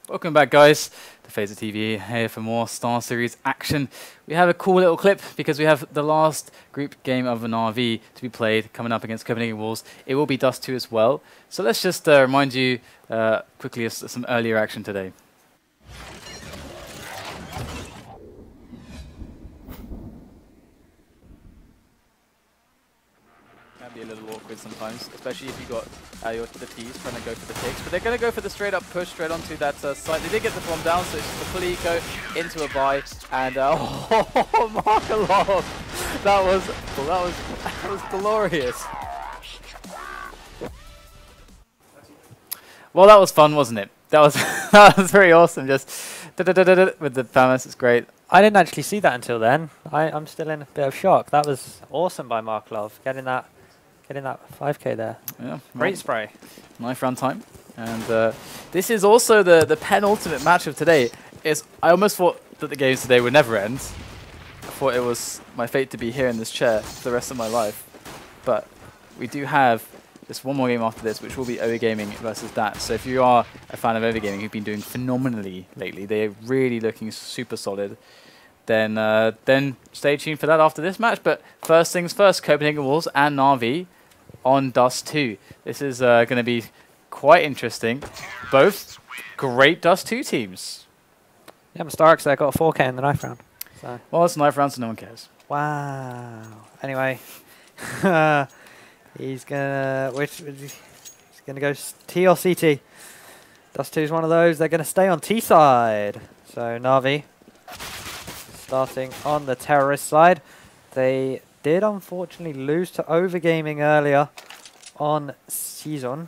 Welcome back, guys. The Phaser TV here for more Star Series action. We have a cool little clip because we have the last group game of an RV to be played coming up against Copenhagen Wolves. It will be Dust 2 as well. So let's just remind you quickly of some earlier action today. Be a little awkward sometimes, especially if you got the T's trying to go for the picks, but they're going to go for the straight up push straight onto that site. They did get the bomb down, so it's just a full eco into a buy, and oh, Nicolaj, that was glorious. Well, that was fun, wasn't it? That was that was very awesome. Just with the Famas, it's great. I didn't actually see that until then. I'm still in a bit of shock. That was awesome by Nicolaj, getting that 5k there. Yeah, great spray. Nice run time. And this is also the penultimate match of today. I almost thought that the games today would never end. I thought it was my fate to be here in this chair for the rest of my life. But we do have just one more game after this, which will be Overgaming versus that. So if you are a fan of Overgaming, who've been doing phenomenally lately, they're really looking super solid, then stay tuned for that after this match. But first things first, Copenhagen Wolves and Na'Vi on Dust 2. This is going to be quite interesting. Both great Dust 2 teams. Yeah, but starix there got a 4k in the knife round. So. Well, it's a knife round, so no one cares. Wow. Anyway, he's gonna go T or CT. Dust 2 is one of those. They're gonna stay on T side. So Na'Vi starting on the terrorist side. They did unfortunately lose to Overgaming earlier on Season,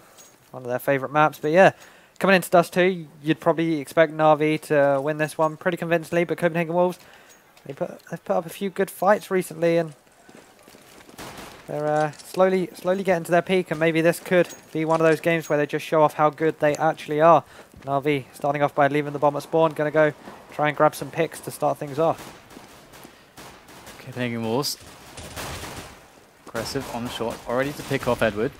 one of their favourite maps. But yeah, coming into Dust 2, you'd probably expect Na'Vi to win this one pretty convincingly. But Copenhagen Wolves, they've put up a few good fights recently, and they're slowly getting to their peak. And maybe this could be one of those games where they just show off how good they actually are. Na'Vi starting off by leaving the bomb at spawn, going to go try and grab some picks to start things off. Copenhagen Wolves aggressive on the short, already to pick off Edward.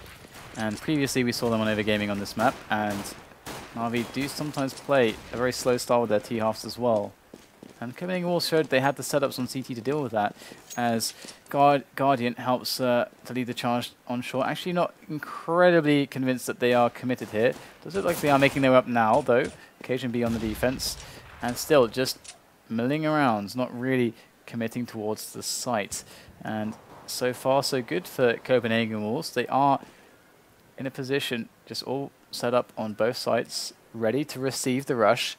And previously we saw them on Overgaming on this map, and Na'Vi do sometimes play a very slow style with their T-halves as well. And Copenhagen Wolves showed they had the setups on CT to deal with that, as Guardian helps to lead the charge on short. Actually not incredibly convinced that they are committed here. Does look like they are making their way up now, though. cajunb on the defense, and still just milling around, not really committing towards the site. And so far so good for Copenhagen Wolves. They are in a position just all set up on both sides, ready to receive the rush,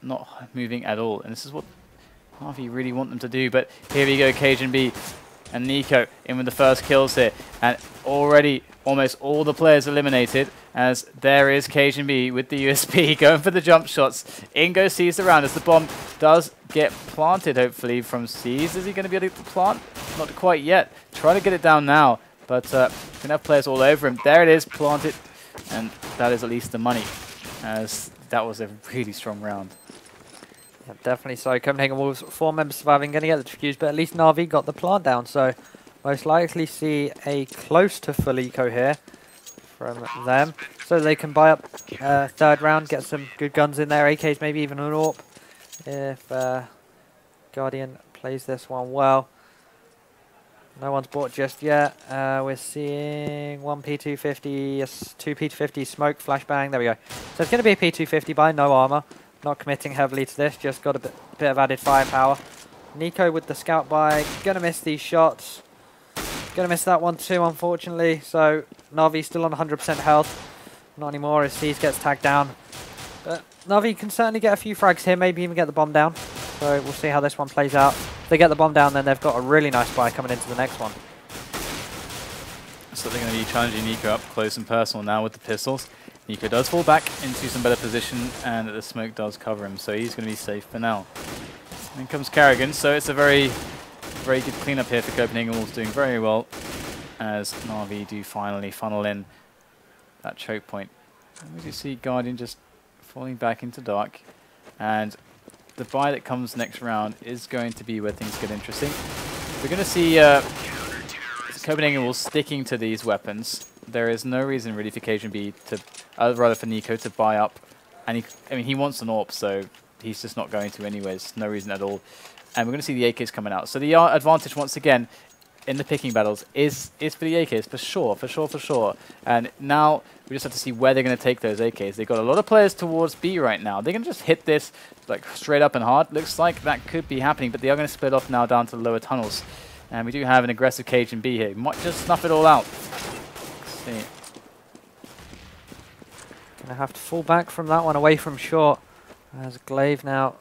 not moving at all. And this is what Harvey really want them to do. But here we go, cajunb and Nico in with the first kills here, and already almost all the players eliminated, as there is cajunb with the USP going for the jump shots. Ingo sees the round as the bomb does get planted, hopefully, from Seas. Is he going to be able to plant? Not quite yet. Trying to get it down now, but going to have players all over him. There it is, planted, and that is at least the money, as that was a really strong round. Yeah, definitely so. Copenhagen Wolves, 4 members surviving, going to get the defuse, but at least Na'Vi got the plant down, so most likely see a close to full eco here from them, so they can buy up third round, get some good guns in there, AKs, maybe even an AWP, if Guardian plays this one well. No one's bought just yet. We're seeing 1 P250, 2 P250, smoke, flashbang, there we go. So it's going to be a P250 buy, no armor. Not committing heavily to this, just got a bit of added firepower. Nico with the scout buy, going to miss these shots. Going to miss that one too, unfortunately. So Na'Vi still on 100% health. Not anymore as Seas gets tagged down. But Na'Vi can certainly get a few frags here, maybe even get the bomb down. So we'll see how this one plays out. If they get the bomb down, then they've got a really nice buy coming into the next one. So they're going to be challenging Nico up close and personal now with the pistols. Nico does fall back into some better position, and the smoke does cover him, so he's going to be safe for now. And then comes karrigan, so it's a very good cleanup here for Copenhagen Wolves, doing very well, as Na'Vi do finally funnel in that choke point. And we do see Guardian just falling back into dark, and the buy that comes next round is going to be where things get interesting. We're going to see Copenhagen Wolves sticking to these weapons. There is no reason really for cajunb to, rather for Nico to buy up And he wants an AWP, so he's just not going to anyways. No reason at all. And we're going to see the AKs coming out. So the advantage, once again, in the picking battles is for the AKs, for sure. And now we just have to see where they're going to take those AKs. They've got a lot of players towards B right now. They're going to just hit this like straight up and hard. Looks like that could be happening, but they are going to split off now down to the lower tunnels. And we do have an aggressive cajunb here. Might just snuff it all out. Let's see. Going to have to fall back from that one away from short. As Glaive now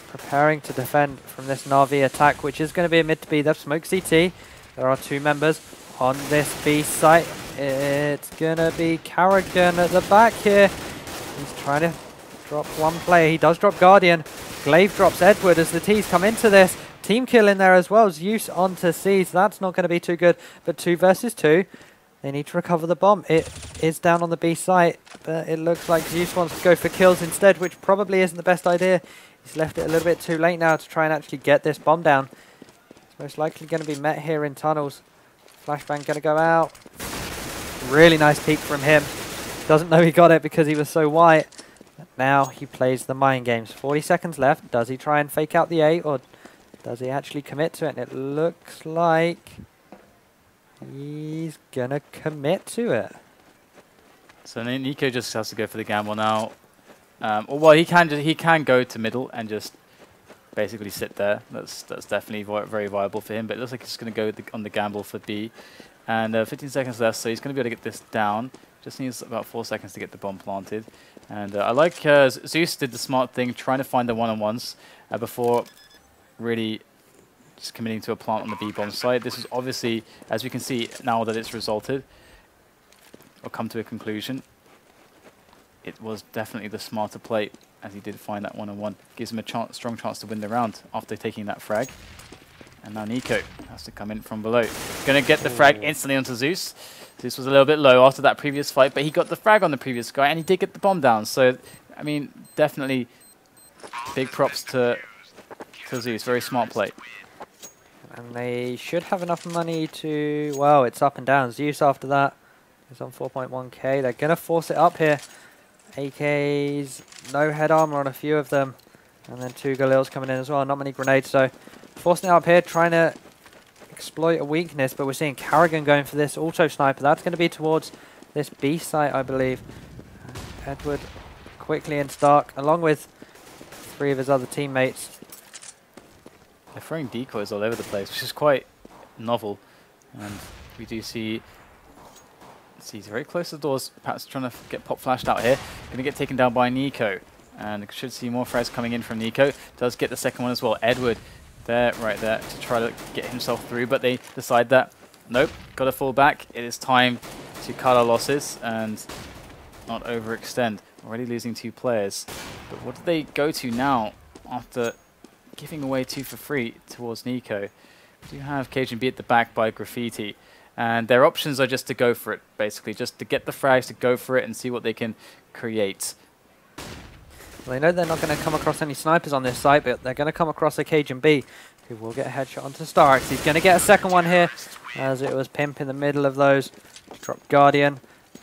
preparing to defend from this Na'Vi attack, which is going to be a mid to B. They've smoked CT. There are 2 members on this B site. It's going to be karrigan at the back here. He's trying to drop one player. He does drop Guardian. Glaive drops Edward as the T's come into this. Team kill in there as well. Zeus onto C, so that's not going to be too good. But 2 versus 2. They need to recover the bomb. It is down on the B site, but it looks like Zeus wants to go for kills instead, which probably isn't the best idea. He's left it a little bit too late now to try and actually get this bomb down. It's most likely going to be met here in tunnels. Flashbang going to go out. Really nice peek from him. Doesn't know he got it because he was so white. But now he plays the mind games. 40 seconds left. Does he try and fake out the A, or does he actually commit to it? And it looks like he's going to commit to it. So Nico just has to go for the gamble now. Well, he can go to middle and just basically sit there. That's definitely very viable for him. But it looks like he's going to go on the gamble for B. And 15 seconds left, so he's going to be able to get this down. Just needs about 4 seconds to get the bomb planted. And I like Zeus did the smart thing, trying to find the one-on-ones before really just committing to a plant on the B bomb side. This is obviously, as we can see now that it's resulted, or come to a conclusion, it was definitely the smarter play, as he did find that one-on-one. Gives him a strong chance to win the round after taking that frag. And now Nico has to come in from below. Going to get the frag instantly onto Zeus. Zeus was a little bit low after that previous fight, but he got the frag on the previous guy, and he did get the bomb down. So, I mean, definitely big props to Zeus. Very smart play. And they should have enough money to... Well, it's up and down. Zeus after that is on 4.1k. They're going to force it up here. AKs, no head armor on a few of them. And then 2 Galils coming in as well. Not many grenades, so forcing it up here, trying to exploit a weakness. But we're seeing karrigan going for this auto sniper. That's going to be towards this B site, I believe. Edward quickly in Stark, along with 3 of his other teammates. They're throwing decoys all over the place, which is quite novel. And we do see he's very close to the doors, perhaps trying to get pop flashed out here. Going to get taken down by Nico. And should see more frags coming in from Nico. Does get the second one as well. Edward there, right there, to try to get himself through. But they decide that, nope, got to fall back. It is time to cut our losses and not overextend. Already losing 2 players. But what do they go to now after giving away 2 for free towards Nico? We do have cajunb at the back by Graffiti. And their options are just to go for it, basically. Just to get the frags, to go for it and see what they can create. Well, they know they're not going to come across any snipers on this site, but they're going to come across a cajunb, who will get a headshot onto starix. He's going to get a second one here, as it was Pimp in the middle of those. Drop Guardian.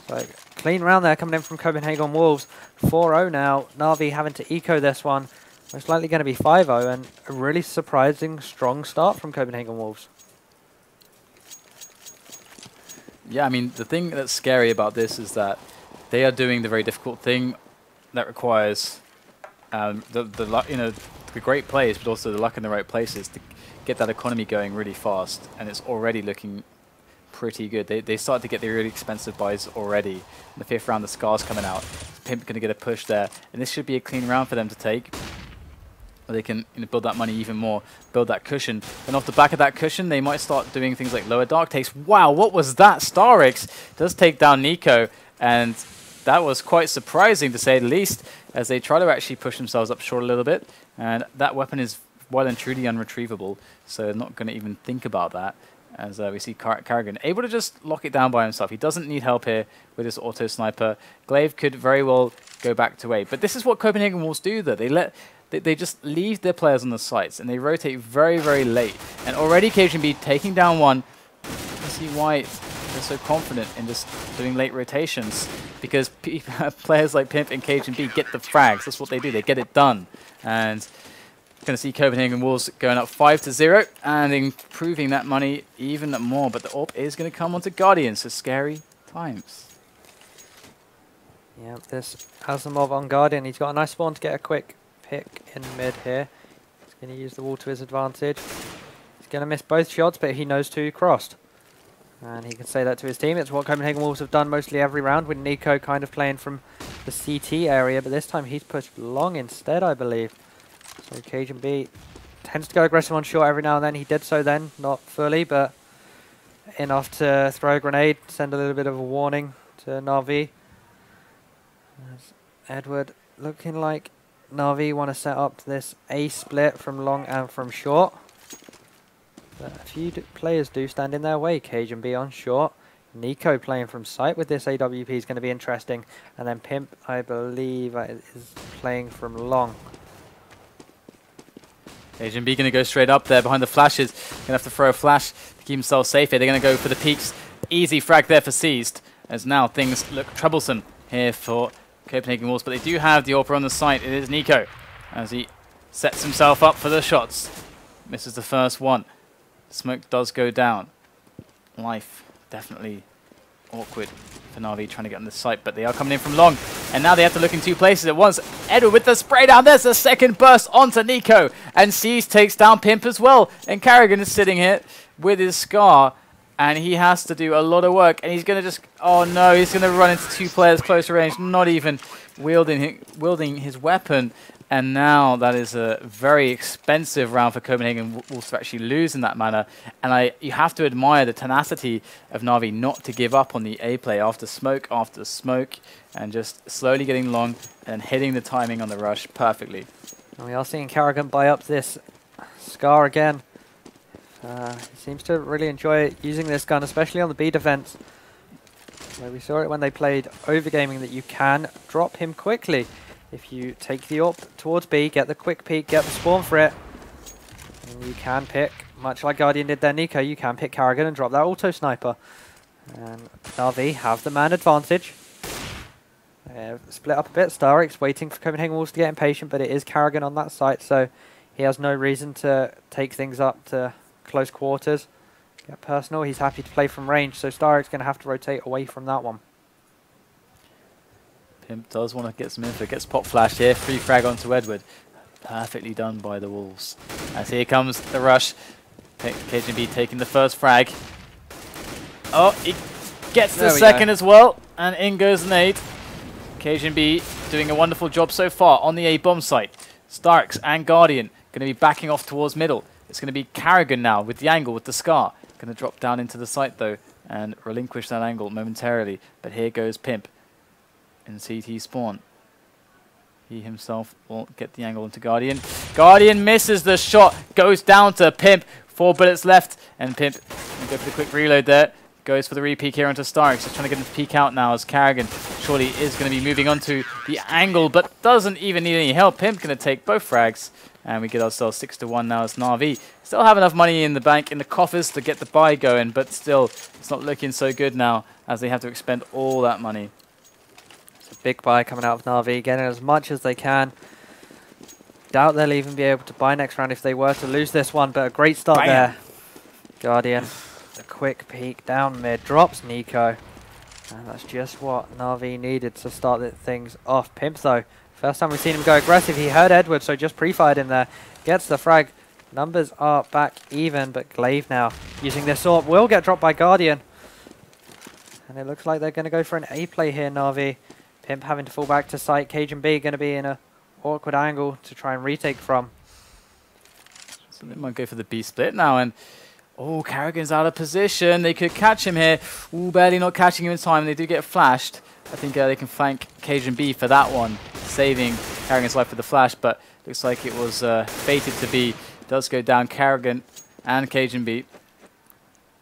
So clean round there coming in from Copenhagen Wolves. 4-0 now. Na'Vi having to eco this one. Most likely going to be 5-0, and a really surprising strong start from Copenhagen Wolves. Yeah, I mean, the thing that's scary about this is that they are doing the very difficult thing that requires the great plays, but also the luck in the right places to get that economy going really fast. And it's already looking pretty good. They start to get the really expensive buys already. In the 5th round, the Scar's coming out. Pimp going to get a push there. And this should be a clean round for them to take. They can build that money even more, build that cushion. And off the back of that cushion, they might start doing things like lower dark takes. Wow, what was that? starix does take down Nico, and that was quite surprising to say the least, as they try to actually push themselves up short a little bit. And that weapon is well and truly unretrievable, so they're not going to even think about that. As we see karrigan able to just lock it down by himself. He doesn't need help here with this auto sniper. Glaive could very well go back to A. But this is what Copenhagen Wolves do, though. They just leave their players on the sites, and they rotate very, very late. And already cajunb taking down one. You see why they're so confident in just doing late rotations because players like Pimp and cajunb get the frags. That's what they do. They get it done. And going to see Copenhagen Wolves going up 5-0 and improving that money even more. But the AWP is going to come onto Guardian, so scary times. Yeah, this Asimov on Guardian. He's got a nice spawn to get a quick pick in mid here. He's going to use the wall to his advantage. He's going to miss both shots, but he knows to crossed. And he can say that to his team. It's what Copenhagen Wolves have done mostly every round, with Nico kind of playing from the CT area, but this time he's pushed long instead, I believe. So cajunb tends to go aggressive on short every now and then. He did so then, not fully, but enough to throw a grenade, send a little bit of a warning to Na'Vi. Edward looking like Na'Vi want to set up this A split from long and from short. But a few players do stand in their way. cajunb on short. Nico playing from sight with this AWP is going to be interesting. And then Pimp, I believe, is playing from long. cajunb going to go straight up there behind the flashes. Going to have to throw a flash to keep himself safe here. They're going to go for the peaks. Easy frag there for Seized, as now things look troublesome here for Copenhagen Wolves. But they do have the AWP on the site. It is Nico as he sets himself up for the shots. Misses the first one. Smoke does go down. Life definitely awkward for Na'Vi trying to get on the site, but they are coming in from long. And now they have to look in two places at once. Edward with the spray down. There's the second burst onto Nico. And Seas takes down Pimp as well. And karrigan is sitting here with his Scar. And he has to do a lot of work. And he's going to just... Oh no, he's going to run into two players close range. Not even wielding his weapon. And now that is a very expensive round for Copenhagen Wolves to actually lose in that manner. And you have to admire the tenacity of Na'Vi not to give up on the A play after smoke, and just slowly getting long and hitting the timing on the rush perfectly. And we are seeing karrigan buy up this Scar again. He seems to really enjoy using this gun, especially on the B defense. Where we saw it when they played Overgaming, that you can drop him quickly. If you take the AWP towards B, get the quick peek, get the spawn for it, and you can pick, much like Guardian did there, Nico, you can pick karrigan and drop that auto sniper. And Na'Vi have the man advantage. Split up a bit, starix waiting for Copenhagen Wolves to get impatient, but it is karrigan on that site, so he has no reason to take things up to close quarters. Get personal, he's happy to play from range, so starix going to have to rotate away from that one. Pimp does want to get some info, gets pop flash here, free frag onto Edward. Perfectly done by the Wolves. As here comes the rush. cajunb taking the first frag. Oh, he gets the second as well, and in goes the nade. cajunb doing a wonderful job so far on the A bomb site. starix and Guardian going to be backing off towards middle. It's going to be karrigan now with the angle, with the Scar. Going to drop down into the site though, and relinquish that angle momentarily. But here goes Pimp in CT spawn. He himself will get the angle into Guardian. Guardian misses the shot, goes down to Pimp. 4 bullets left, and Pimp go for the quick reload there. Goes for the re-peek here onto starix. Just trying to get him to peek out now as karrigan surely is going to be moving on to the angle, but doesn't even need any help. Pimp going to take both frags, and we get ourselves 6-1 now as Na'Vi still have enough money in the bank, in the coffers to get the buy going, but still it's not looking so good now as they have to expend all that money. Big buy coming out of Na'Vi, getting as much as they can. Doubt they'll even be able to buy next round if they were to lose this one, but a great start there. Guardian, the quick peek down mid, drops Nico. And that's just what Na'Vi needed to start things off. Pimp though, first time we've seen him go aggressive. He heard Edward, so just pre-fired in there. Gets the frag. Numbers are back even, but Glaive now using this AWP will get dropped by Guardian. And it looks like they're going to go for an A play here, Na'Vi. Pimp having to fall back to site. cajunb going to be in a awkward angle to try and retake from. So they might go for the B split now, and oh, karrigan's out of position. They could catch him here. Ooh, barely not catching him in time. They do get flashed. I think they can flank cajunb for that one, saving karrigan's life with the flash, but looks like it was fated to be. Does go down, karrigan and cajunb.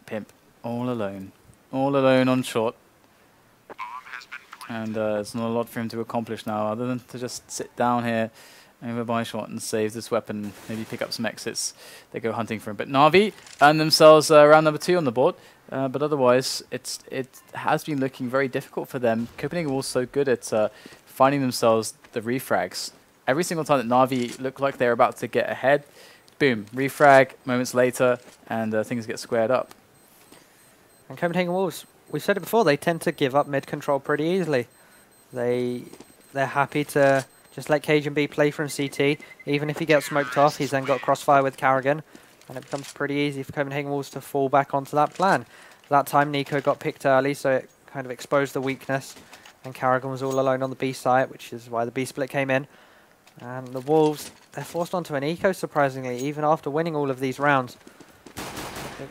Pimp all alone on short. And there's not a lot for him to accomplish now other than to just sit down here over by shot and save this weapon, maybe pick up some exits. They go hunting for him. But Na'Vi earn themselves round number 2 on the board. But otherwise, it has been looking very difficult for them. Copenhagen Wolves so good at finding themselves the refrags. Every single time that Na'Vi looked like they're about to get ahead, boom, refrag, moments later, and things get squared up. And Copenhagen Wolves, we said it before, they tend to give up mid-control pretty easily. They're happy to just let cajunb play from CT. Even if he gets smoked off, he's then got crossfire with karrigan. And it becomes pretty easy for Copenhagen Wolves to fall back onto that plan. That time Nico got picked early, so it kind of exposed the weakness. And karrigan was all alone on the B site, which is why the B split came in. And the Wolves, they're forced onto an eco, surprisingly, even after winning all of these rounds. They're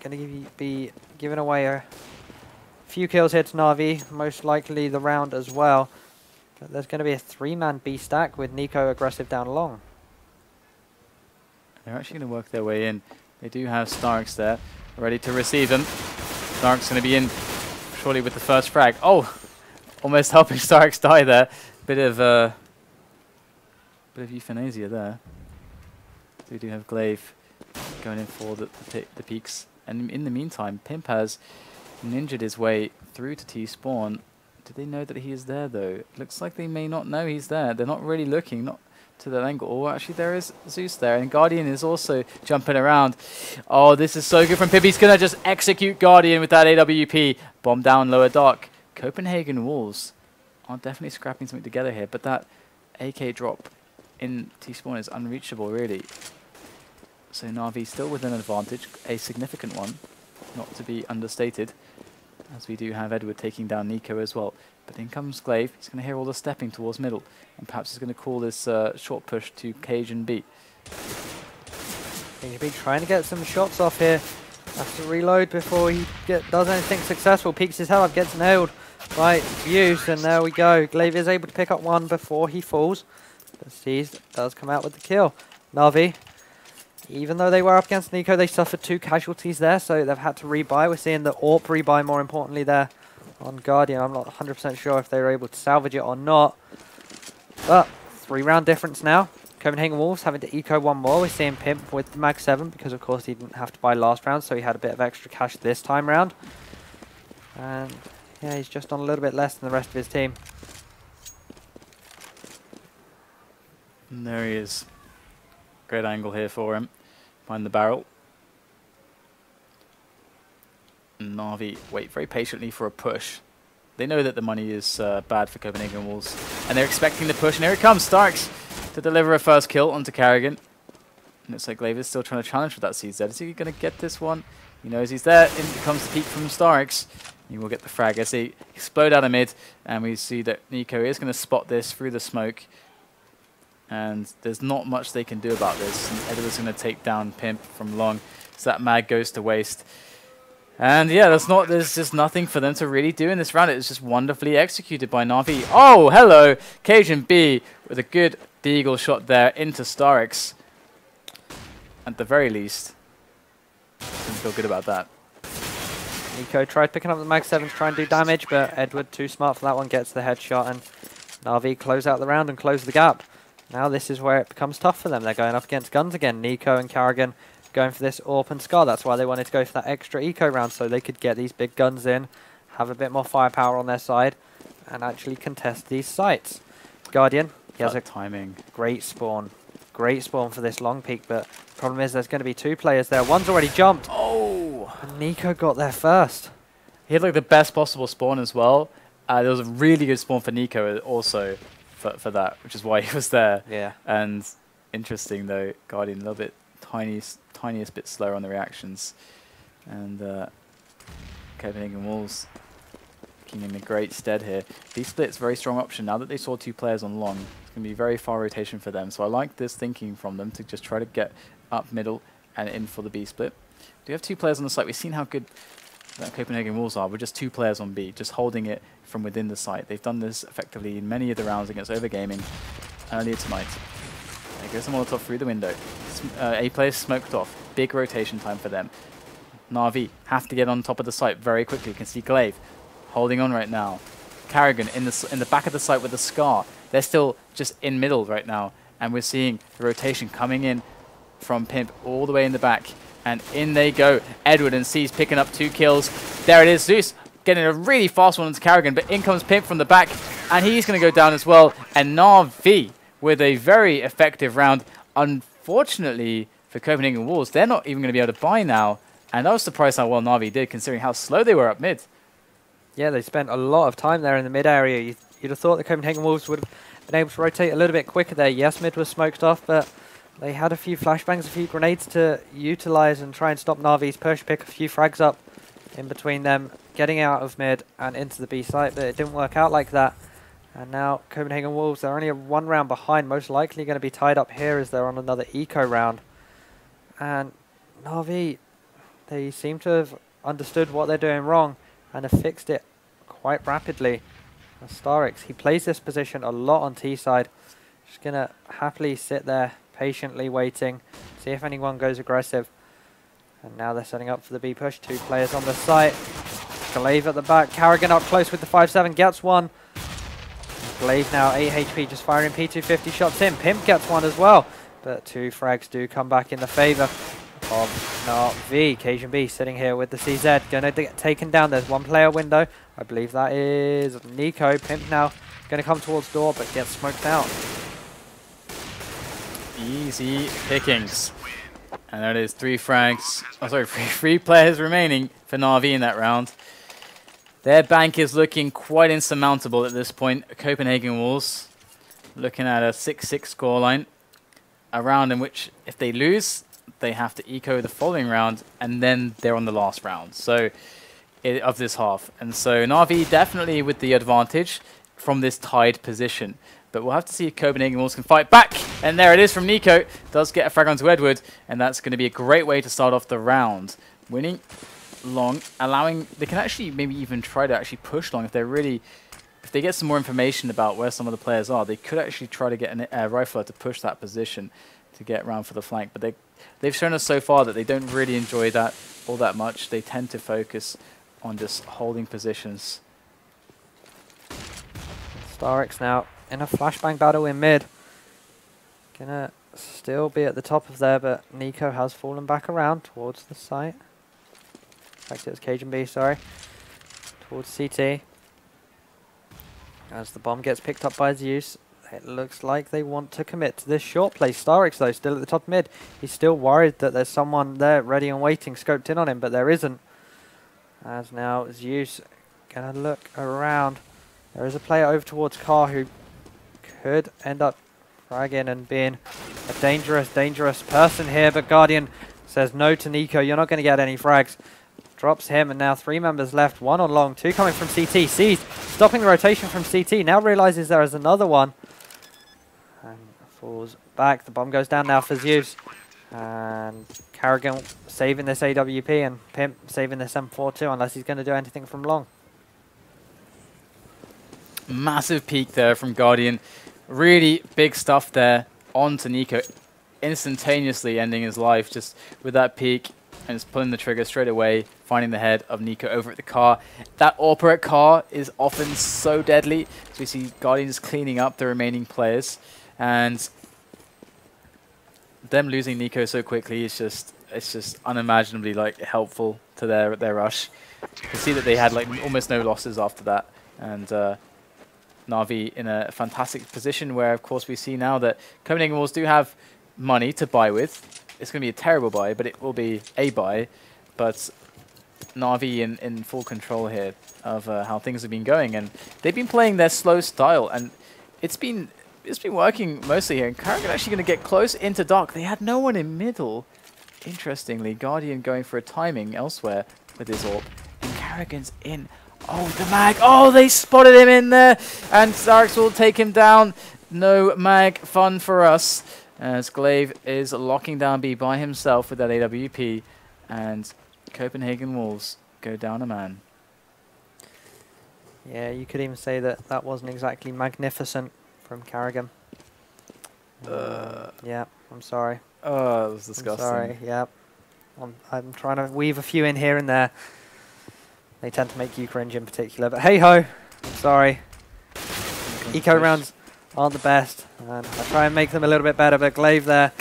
going to be giving away a few kills here to Na'Vi, most likely the round as well. But there's going to be a 3-man B stack with Nico aggressive down long. They're actually going to work their way in. They do have starix there, ready to receive them. Starix going to be in shortly with the first frag. Oh, almost helping starix die there. Bit of euthanasia there. So we do have Glaive going in for the peaks. And in the meantime, Pimp has ninja'd his way through to T-spawn. Do they know that he is there, though? Looks like they may not know he's there. They're not really looking, not to that angle. Oh, actually, there is Zeus there, and Guardian is also jumping around. Oh, this is so good from Pimp. He's going to just execute Guardian with that AWP. Bomb down lower dark. Copenhagen Wolves are definitely scrapping something together here, but that AK drop in T-spawn is unreachable, really. So Na'Vi still with an advantage, a significant one, not to be understated, as we do have Edward taking down Nico as well. But in comes Glaive. He's going to hear all the stepping towards middle, and perhaps he's going to call this short push to cajunb. cajunb trying to get some shots off here. Has to reload before he does anything successful. Peeks his head up, gets nailed by Zeus, and there we go. Glaive is able to pick up one before he falls. But Steez does come out with the kill. Na'Vi, even though they were up against Nico, they suffered 2 casualties there, so they've had to rebuy. We're seeing the AWP rebuy, more importantly, there on Guardian. I'm not 100% sure if they were able to salvage it or not. But 3-round difference now. Copenhagen Wolves having to eco one more. We're seeing Pimp with the Mag 7 because, of course, he didn't have to buy last round, so he had a bit of extra cash this time round. And, yeah, he's just on a little bit less than the rest of his team. And there he is. Great angle here for him. Behind the barrel. And Na'Vi wait very patiently for a push. They know that the money is bad for Copenhagen Wolves, and they're expecting the push, and here it comes, starix to deliver a first kill onto karrigan. And looks like Glaive is still trying to challenge for that CZ. Is he going to get this one? He knows he's there. In comes the peek from starix. He will get the frag as they explode out of mid, and we see that Nico is going to spot this through the smoke. And there's not much they can do about this. And Edward's going to take down Pimp from long, so that mag goes to waste. And yeah, there's just nothing for them to really do in this round. It was just wonderfully executed by Na'Vi. Oh, hello! cajunb with a good deagle shot there into starix. At the very least, didn't feel good about that. Nico tried picking up the Mag 7 to try and do damage, but Edward, too smart for that one, gets the headshot, and Na'Vi close out the round and close the gap. Now this is where it becomes tough for them. They're going up against guns again. Nico and karrigan going for this AWP and Scar. That's why they wanted to go for that extra eco round, so they could get these big guns in, have a bit more firepower on their side, and actually contest these sites. Guardian, he has a timing. Great spawn. Great spawn for this long peek, but the problem is there's going to be 2 players there. One's already jumped. Oh! And Nico got there first. He had like the best possible spawn as well. There was a really good spawn for Nico also for that, which is why he was there. Yeah. And interesting though, Guardian a little bit tiniest bit slower on the reactions. And Copenhagen Wolves keeping in a great stead here. B-split's a very strong option. Now that they saw 2 players on long, it's going to be very far rotation for them. So I like this thinking from them to just try to get up middle and in for the B-split. Do you have 2 players on the site? We've seen how good that Copenhagen Wolves are. We're just 2 players on B, just holding it from within the site. They've done this effectively in many of the rounds against Overgaming earlier tonight. There goes the Molotov through the window. A player smoked off. Big rotation time for them. Na'Vi have to get on top of the site very quickly. You can see Glaive holding on right now. karrigan in the back of the site with the Scar. They're still just in middle right now. And we're seeing the rotation coming in from Pimp all the way in the back. And in they go. Edward and C's picking up 2 kills. There it is. Zeus getting a really fast one into karrigan, but in comes Pimp from the back, and he's going to go down as well. And Na'Vi with a very effective round. Unfortunately for Copenhagen Wolves, they're not even going to be able to buy now. And I was surprised how well Na'Vi did, considering how slow they were up mid. Yeah, they spent a lot of time there in the mid area. You'd have thought the Copenhagen Wolves would have been able to rotate a little bit quicker there. Yes, mid was smoked off, but they had a few flashbangs, a few grenades to utilize and try and stop Na'Vi's push, pick a few frags up in between them, getting out of mid and into the B site, but it didn't work out like that. And now Copenhagen Wolves, they're only 1 round behind, most likely going to be tied up here as they're on another eco round. And Na'Vi, they seem to have understood what they're doing wrong and have fixed it quite rapidly. And starix, he plays this position a lot on T side, just going to happily sit there patiently waiting, see if anyone goes aggressive. And now they're setting up for the B push. 2 players on the site. Glaive at the back. karrigan up close with the 5-7. Gets one. Glaive now 8 HP, just firing P250 shots in. Pimp gets one as well. But 2 frags do come back in the favor of Na'Vi. cajunb sitting here with the CZ. Going to get taken down. There's 1 player window. I believe that is Nico. Pimp now going to come towards door, but gets smoked out. Easy pickings. And there it is, 3 frags. Oh, sorry, 3 players remaining for Na'Vi in that round. Their bank is looking quite insurmountable at this point. Copenhagen Wolves looking at a 6-6 scoreline. A round in which, if they lose, they have to eco the following round, and then they're on the last round of this half. And so Na'Vi definitely with the advantage from this tied position. But we'll have to see if Copenhagen Wolves can fight back. And there it is from Nico. Does get a frag onto Edward. And that's going to be a great way to start off the round. Winning long, allowing... They can actually maybe even try to actually push long if they're really... If they get some more information about where some of the players are, they could actually try to get a rifler to push that position to get around for the flank. But they've shown us so far that they don't really enjoy that all that much. They tend to focus on just holding positions. starix now in a flashbang battle in mid. Gonna still be at the top of there, but Nico has fallen back around towards the site. In fact, it was cajunb, sorry. Towards CT. As the bomb gets picked up by Zeus, it looks like they want to commit to this short play. starix, though, still at the top mid. He's still worried that there's someone there ready and waiting, scoped in on him, but there isn't. As now Zeus gonna look around. There is a player over towards Car who could end up fragging and being a dangerous person here, but Guardian says no to Nico. You're not going to get any frags. Drops him, and now 3 members left. 1 on long, 2 coming from CT. Sees stopping the rotation from CT. Now realizes there is another one. And falls back. The bomb goes down now for Zeus. And karrigan saving this AWP, and Pimp saving this M4 too, unless he's going to do anything from long. Massive peek there from Guardian. Really big stuff there onto Nico. Instantaneously ending his life just with that peek. And just pulling the trigger straight away, finding the head of Nico over at the car. That AWP at car is often so deadly. So we see Guardian just cleaning up the remaining players. And them losing Nico so quickly is just unimaginably like helpful to their rush. You see that they had like almost no losses after that. And Na'Vi in a fantastic position where, of course, we see now that Copenhagen Wolves do have money to buy with. It's going to be a terrible buy, but it will be a buy. But Na'Vi in full control here of how things have been going, and they've been playing their slow style, and it's been working mostly here. And karrigan actually going to get close into dark. They had no one in middle. Interestingly, Guardian going for a timing elsewhere with his AWP, and karrigan's in. Oh, the mag! Oh, they spotted him in there, and starix will take him down. No mag fun for us. As Glaive is locking down B by himself with that AWP, and Copenhagen Wolves go down a man. Yeah, you could even say that that wasn't exactly magnificent from karrigan. Yeah, I'm sorry. Oh, that was disgusting. I'm sorry, yeah. I'm trying to weave a few in here and there. They tend to make you cringe in particular, but hey-ho, I'm sorry. Eco rounds aren't the best. And I try and make them a little bit better, but Glaive there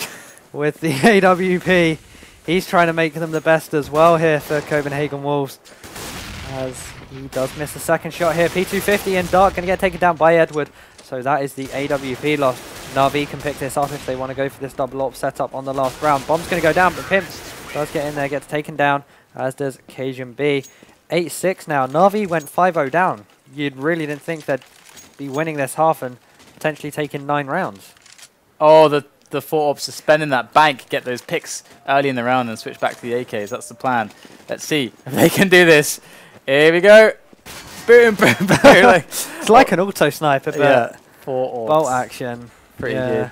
with the AWP. He's trying to make them the best as well here for Copenhagen Wolves. As he does miss the second shot here. P250 and Dark going to get taken down by Edward. So that is the AWP loss. Na'Vi can pick this up if they want to go for this double AWP setup on the last round. Bomb's going to go down, but Pimp does get in there, gets taken down, as does cajunb. 8-6 now. Na'Vi went 5-0 down. You really didn't think they'd be winning this half and potentially taking 9 rounds. Oh, the 4 AWPs suspending that bank, get those picks early in the round and switch back to the AKs. That's the plan. Let's see if they can do this. Here we go. Boom, boom, boom. It's like an auto sniper, but yeah, 4 AWPs. bolt action. Pretty good.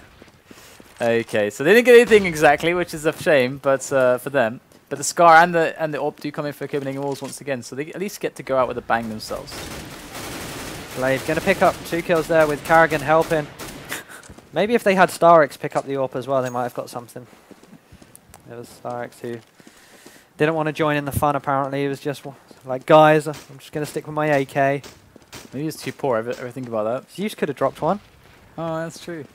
Okay, so they didn't get anything exactly, which is a shame, but for them. But the Scar and the AWP do come in for Copenhagen Wolves once again, so they at least get to go out with a bang themselves. Glaive going to pick up 2 kills there with karrigan helping. Maybe if they had starix pick up the AWP as well, they might have got something. It was starix who didn't want to join in the fun, apparently. He was just like, guys, I'm just going to stick with my AK. Maybe he's too poor, ever think about that. Zeus could have dropped one. Oh, that's true.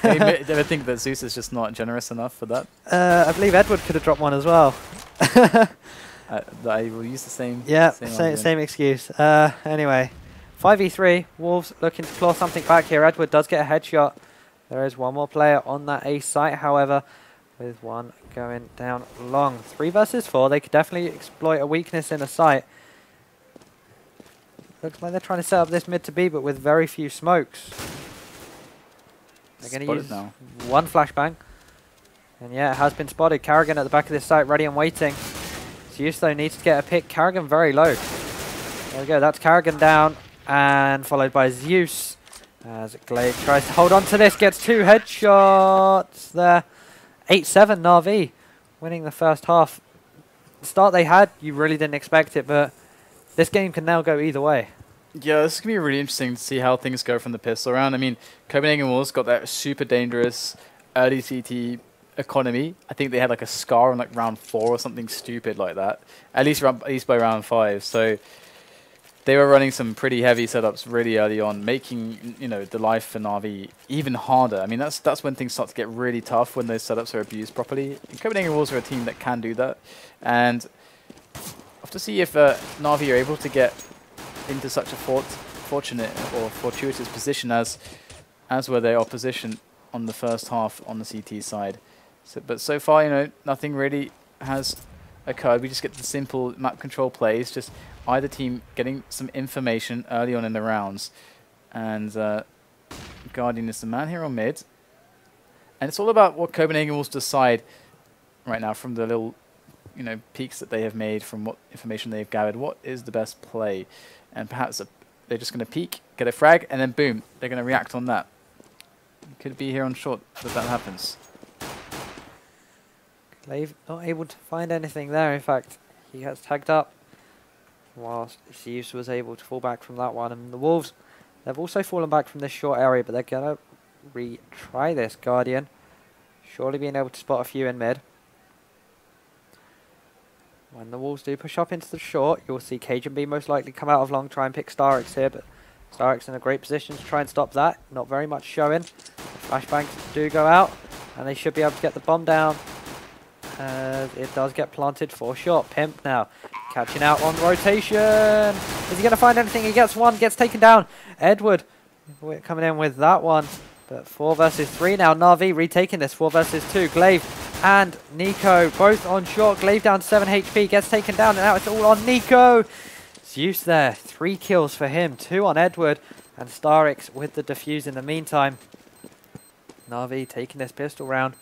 Maybe ever think that Zeus is just not generous enough for that? I believe Edward could have dropped one as well. I will use the same. Yeah, same excuse. Anyway, 5v3. Wolves looking to claw something back here. Edward does get a headshot. There is one more player on that A site, however, with one going down long. 3 versus 4. They could definitely exploit a weakness in a site. Looks like they're trying to set up this mid to B, but with very few smokes. They're going to use now. 1 flashbang. And yeah, it has been spotted. karrigan at the back of this site, ready and waiting. Zeus, though, needs to get a pick. karrigan very low. There we go. That's karrigan down. And followed by Zeus. As Glaive tries to hold on to this. Gets 2 headshots there. 8-7 Na'Vi winning the first half. The start they had, you really didn't expect it, but this game can now go either way. Yeah, this is going to be really interesting to see how things go from the pistol round. I mean, Copenhagen Wolves got that super dangerous early CT economy. I think they had like a Scar on like round 4 or something stupid like that. At least by round 5. So they were running some pretty heavy setups really early on, making the life for Na'Vi even harder. I mean, that's when things start to get really tough, when those setups are abused properly. And Copenhagen Wolves are a team that can do that, and I'll have to see if Na'Vi are able to get into such a fortunate or fortuitous position as were their opposition on the first half on the CT side. But so far, nothing really has occurred. We just get the simple map control plays, just either team getting some information early on in the rounds. And Guardian is the man here on mid. And it's all about what Copenhagen Wolves decide right now from the little peaks that they have made, from what information they've gathered. What is the best play? And perhaps they're just going to peek, get a frag, and then boom, they're going to react on that. Could be here on short that happens. Glaive not able to find anything there. In fact, he gets tagged up, whilst Zeus was able to fall back from that one. And the Wolves, they've also fallen back from this short area, but they're going to retry this. Guardian surely being able to spot a few in mid. When the Wolves do push up into the short, you'll see cajunb most likely come out of long, try and pick starix here, but starix in a great position to try and stop that. Not very much showing. Flashbangs do go out, and they should be able to get the bomb down. It does get planted for short. Pimp now catching out on rotation. Is he going to find anything? He gets one, gets taken down. Edward coming in with that one. But 4 versus 3 now. Na'Vi retaking this. 4 versus 2. Glaive and Nico both on short. Glaive down 7 HP. Gets taken down. And now it's all on Nico. Zeus there. 3 kills for him. 2 on Edward. And starix with the defuse in the meantime. Na'Vi taking this pistol round.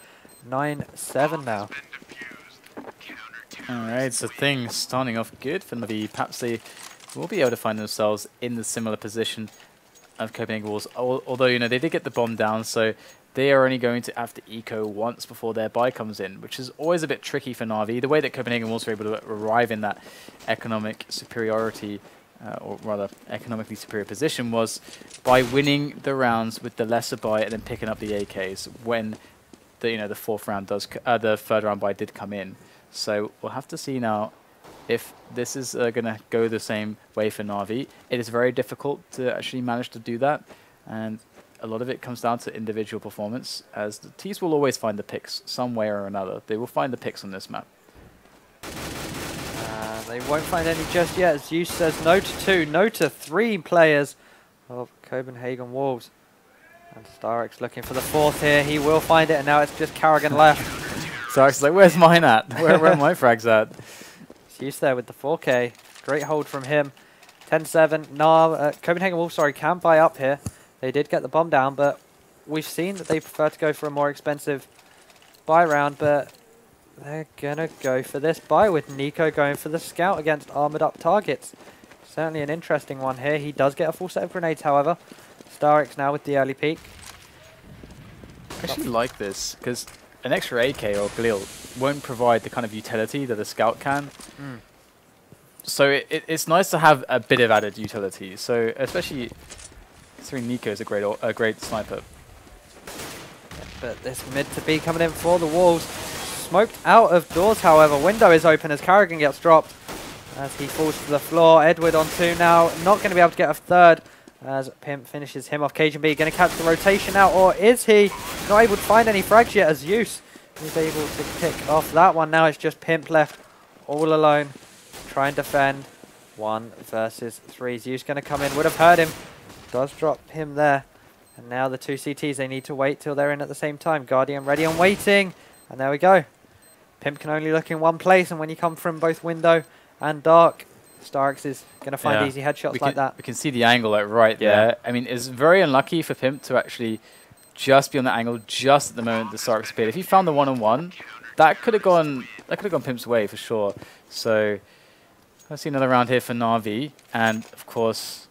9-7 now. Alright, so things starting off good for Na'Vi. Perhaps they will be able to find themselves in the similar position of Copenhagen Wolves. Although, they did get the bomb down, so they are only going to have to eco once before their buy comes in, which is always a bit tricky for Na'Vi. The way that Copenhagen Wolves were able to arrive in that economic superiority, or rather economically superior position, was by winning the rounds with the lesser buy and then picking up the AKs when the fourth round the third round buy did come in. So we'll have to see now if this is going to go the same way for Na'Vi. It is very difficult to actually manage to do that, and a lot of it comes down to individual performance, as the teams will always find the picks some way or another. They will find the picks on this map. They won't find any just yet. Zeus says no to 2, no to 3 players of Copenhagen Wolves. And starix looking for the 4th here. He will find it, and now it's just karrigan left. Starix is like, where's mine at? Where are my frags at? Zeus there with the 4K. Great hold from him. 10-7. Copenhagen Wolves, sorry, can buy up here. They did get the bomb down, but we've seen that they prefer to go for a more expensive buy round, but they're going to go for this buy with Nico going for the scout against armored up targets. Certainly an interesting one here. He does get a full set of grenades, however. starix now with the early peek. I actually like this, because an extra AK or Glil won't provide the kind of utility that a scout can. So it's nice to have a bit of added utility. So especially, considering Nico is a great sniper. But this mid to B coming in for the Wolves. Smoked out of doors, however. Window is open as karrigan gets dropped as he falls to the floor. Edward on 2 now. Not going to be able to get a 3rd as Pimp finishes him off. cajunb going to catch the rotation now, or is he? Not able to find any frags yet as Zeus is able to pick off that one. Now it's just Pimp left all alone. Try and defend. 1 versus 3. Zeus going to come in. Would have heard him. Does drop him there. And now the 2 CTs, they need to wait till they're in at the same time. Guardian ready and waiting. And there we go. Pimp can only look in one place, and when you come from both window and dark, starix is going to find easy headshots like that. We can see the angle like right there. I mean, it's very unlucky for Pimp to actually just be on the angle just at the moment the starix appeared. If he found the 1-on-1, that could have gone Pimp's way for sure. So I see another round here for Na'Vi, and of course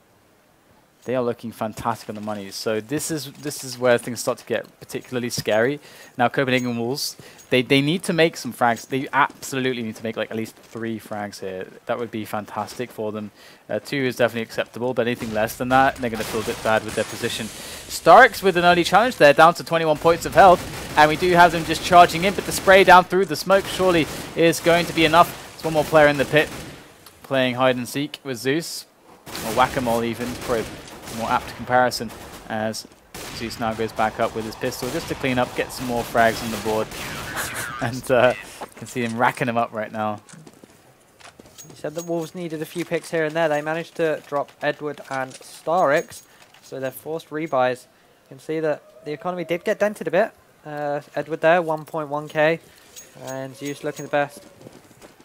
they are looking fantastic on the money. So this is where things start to get particularly scary. Now Copenhagen Wolves, they need to make some frags. They absolutely need to make like at least 3 frags here. That would be fantastic for them. 2 is definitely acceptable, but anything less than that, they're going to feel a bit bad with their position. starix with an early challenge there, down to 21 points of health, and we do have them just charging in, but the spray down through the smoke surely is going to be enough. There's one more player in the pit playing hide and seek with Zeus, or whack-a-mole even, for a more apt comparison, as Zeus now goes back up with his pistol just to clean up, get some more frags on the board. And you can see him racking them up right now. You said the Wolves needed a few picks here and there. They managed to drop Edward and starix, so they're forced rebuys. You can see that the economy did get dented a bit. Edward there, 1.1k, and Zeus looking the best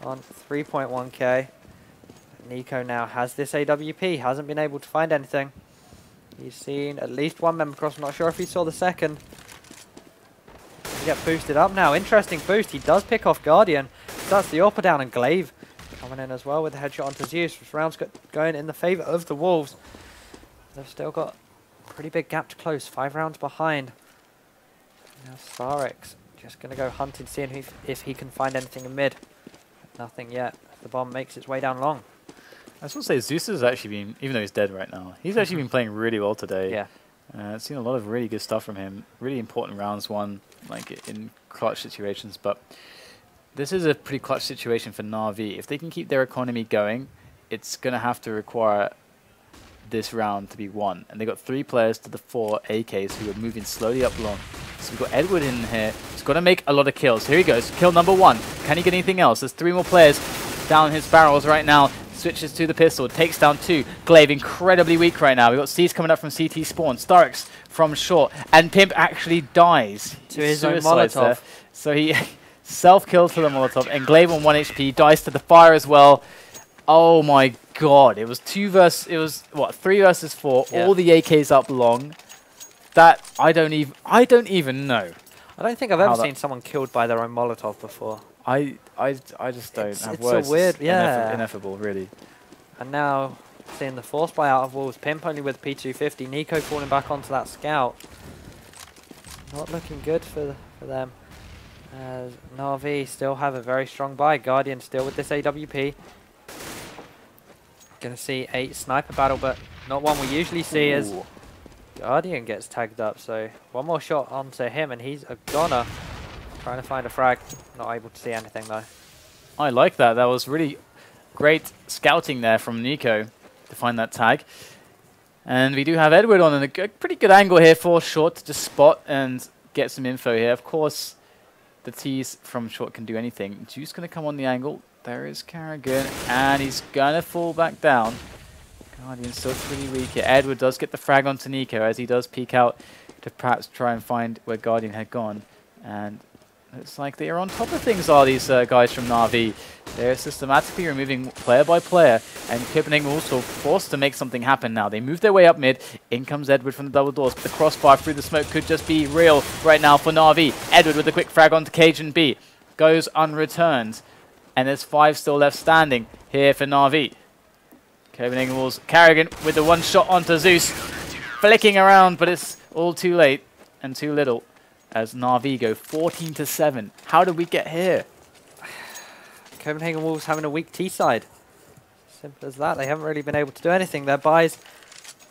on 3.1k. Nico now has this AWP, hasn't been able to find anything. He's seen at least 1 member cross. I'm not sure if he saw the second. He get boosted up now. Interesting boost. He does pick off Guardian. Starts the upper down, and Glaive coming in as well with the headshot onto Zeus. This round's going in the favour of the Wolves. They've still got a pretty big gap to close. 5 rounds behind. Now starix just going to go hunting, seeing if he can find anything in mid. Nothing yet. The bomb makes its way down long. I just want to say Zeus has actually been, even though he's dead right now, he's actually been playing really well today. Yeah. I've seen a lot of really good stuff from him. Really important rounds won, like in clutch situations. But this is a pretty clutch situation for Na'Vi. If they can keep their economy going, it's going to have to require this round to be won. And they got 3 players to the 4 AKs who are moving slowly up long. So we've got Edward in here. He's got to make a lot of kills. Here he goes. Kill number 1. Can he get anything else? There's 3 more players down his barrels right now. Switches to the pistol, takes down 2. Glaive incredibly weak right now. We've got C's coming up from CT spawn. starix from short. And Pimp actually dies. To his own Molotov. There. So he self-kills to the Molotov. And Glaive on 1 HP dies to the fire as well. Oh my god. It was 3 versus 4. Yeah. All the AKs up long. That I don't even know. I don't think I've ever seen someone killed by their own Molotov before. I just don't have words. It's so weird, yeah. Ineffable, really. And now, seeing the force buy out of Wolves. Pimp only with P250. Nico falling back onto that scout. Not looking good for them. As Na'Vi still have a very strong buy. Guardian still with this AWP. Gonna see a sniper battle, but not one we usually see. Ooh. As Guardian gets tagged up. So 1 more shot onto him, and he's a goner. Trying to find a frag. Not able to see anything though. I like that. That was really great scouting there from Nico to find that tag. And we do have Edward on a pretty good angle here for short to just spot and get some info here. Of course, the T's from short can do anything. Zeus going to come on the angle. There is karrigan, and he's going to fall back down. Guardian's still pretty weak here. Edward does get the frag onto Nico as he does peek out to perhaps try and find where Guardian had gone. And looks like they are on top of things, are these guys from Na'Vi. They're systematically removing player by player, and Copenhagen Wolves are forced to make something happen now. They move their way up mid. In comes Edward from the double doors, but the crossfire through the smoke could just be real right now for Na'Vi. Edward with a quick frag onto cajunb. Goes unreturned, and there's 5 still left standing here for Na'Vi. Copenhagen Wolves, karrigan with the one shot onto Zeus. Flicking around, but it's all too late and too little. As Na'Vi go 14-7. How did we get here? Copenhagen Wolves having a weak T side. Simple as that. They haven't really been able to do anything. Their buys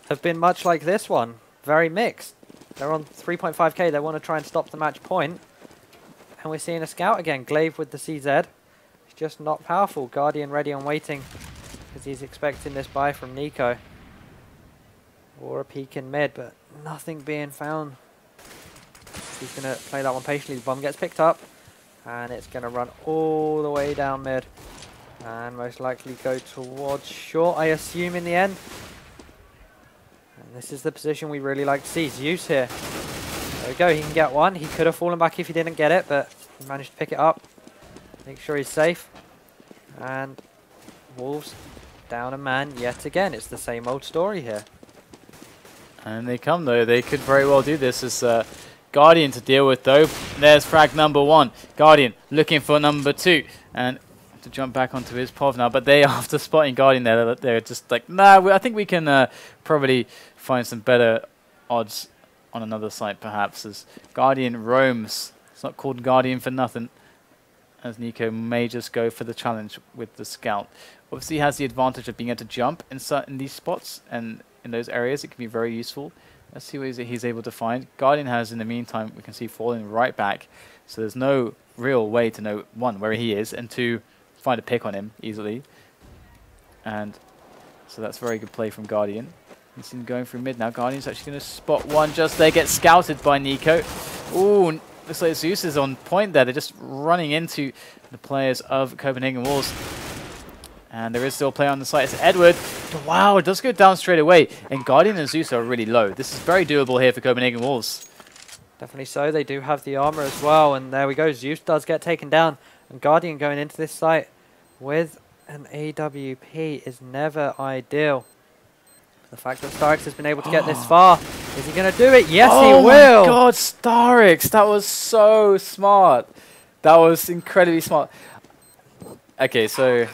have been much like this one. Very mixed. They're on 3.5k. They want to try and stop the match point. And we're seeing a scout again. Glaive with the CZ. It's just not powerful. Guardian ready and waiting because he's expecting this buy from Nico. Or a peek in mid, but nothing being found. He's going to play that one patiently. The bomb gets picked up, and it's going to run all the way down mid, and most likely go towards short, I assume, in the end. And this is the position we really like to see. Zeus here. There we go. He can get one. He could have fallen back if he didn't get it, but he managed to pick it up. Make sure he's safe. And Wolves down a man yet again. It's the same old story here. And they come, though. They could very well do this as Guardian to deal with, though. There's frag number 1. Guardian looking for number 2. And to jump back onto his POV now. But they, after spotting Guardian there, they're just like, nah, I think we can probably find some better odds on another site, perhaps, as Guardian roams. It's not called Guardian for nothing, as Nico may just go for the challenge with the scout. Obviously, he has the advantage of being able to jump in these spots, and in those areas, it can be very useful. Let's see what he's able to find. Guardian has, in the meantime, we can see falling right back. So there's no real way to know, 1, where he is, and 2, find a pick on him easily. And so that's very good play from Guardian. He's seen going through mid now. Guardian's actually going to spot one just there, get scouted by Nico. Ooh, looks like Zeus is on point there. They're just running into the players of Copenhagen Wolves. And there is still play on the site. It's Edward. Wow, it does go down straight away. And Guardian and Zeus are really low. This is very doable here for Copenhagen Wolves. Definitely so. They do have the armor as well. And there we go. Zeus does get taken down. And Guardian going into this site with an AWP is never ideal. The fact that starix has been able to get this far. Is he going to do it? Yes, he will. Oh my god, starix. That was so smart. That was incredibly smart. Okay, so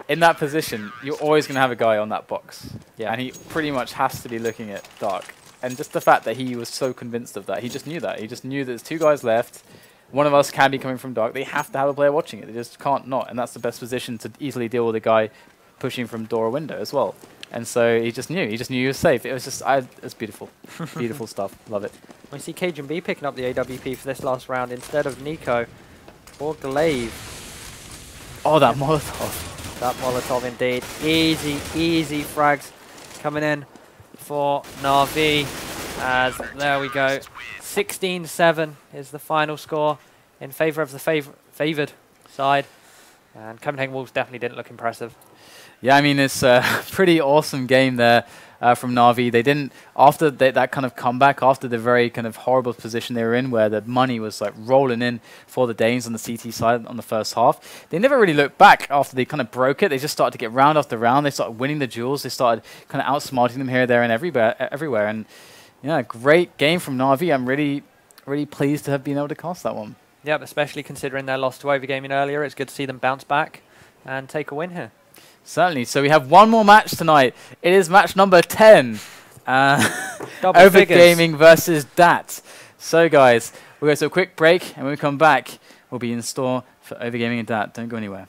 in that position, you're always going to have a guy on that box. Yeah. And he pretty much has to be looking at dark. And just the fact that he was so convinced of that, he just knew that. He just knew that there's 2 guys left. One of us can be coming from dark. They have to have a player watching it. They just can't not. And that's the best position to easily deal with a guy pushing from door or window as well. And so he just knew. He just knew he was safe. It was just, it's beautiful. Beautiful stuff. Love it. We see cajunb picking up the AWP for this last round instead of Nico or Glaive. Oh, that Molotov. That Molotov indeed. Easy, easy frags coming in for Na'Vi. As there we go. 16-7 is the final score in favour of the favoured side. And Copenhagen Wolves definitely didn't look impressive. Yeah, I mean, it's a pretty awesome game there from Na'Vi. They didn't, after that kind of comeback, after the very kind of horrible position they were in, where the money was like rolling in for the Danes on the CT side on the first half, they never really looked back after they kind of broke it. They just started to get round after round. They started winning the duels. They started kind of outsmarting them here, there, and everywhere. And yeah, great game from Na'Vi. I'm really, really pleased to have been able to cast that one. Yep, especially considering their loss to Overgaming earlier. It's good to see them bounce back and take a win here. Certainly. So we have one more match tonight. It is match number 10. Overgaming versus DAT. So guys, we'll go to a quick break, and when we come back, we'll be in store for Overgaming and DAT. Don't go anywhere.